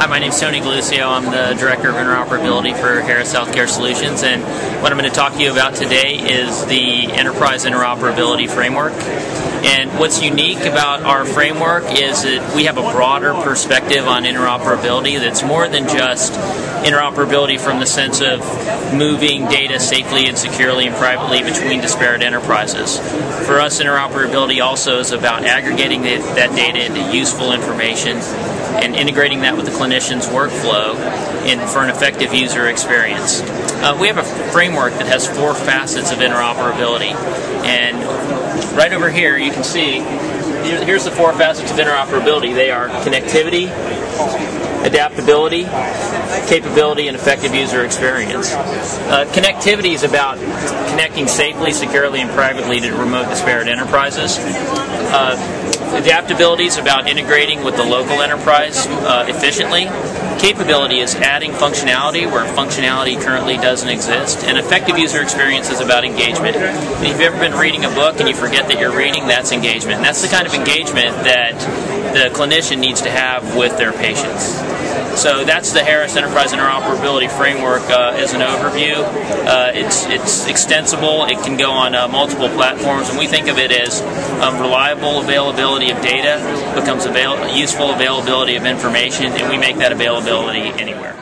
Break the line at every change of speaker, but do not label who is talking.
my name is Tony Galucio. I'm the Director of Interoperability for Harris Healthcare Solutions, and what I'm going to talk to you about today is the Enterprise Interoperability Framework. And what's unique about our framework is that we have a broader perspective on interoperability that's more than just interoperability from the sense of moving data safely and securely and privately between disparate enterprises. For us, interoperability also is about aggregating that data into useful information and integrating that with the clinician's workflow for an effective user experience. We have a framework that has 4 facets of interoperability, and right over here you can see here's the 4 facets of interoperability. They are connectivity, adaptability, capability, and effective user experience. Connectivity is about connecting safely, securely, and privately to remote disparate enterprises. Adaptability is about integrating with the local enterprise efficiently. Capability is adding functionality where functionality currently doesn't exist. And effective user experience is about engagement. If you've ever been reading a book and you forget that you're reading, that's engagement. And that's the kind of engagement that the clinician needs to have with their patients. So that's the Harris Enterprise Interoperability Framework as an overview. It's extensible. It can go on multiple platforms, and we think of it as reliable availability of data becomes useful availability of information, and we make that availability anywhere.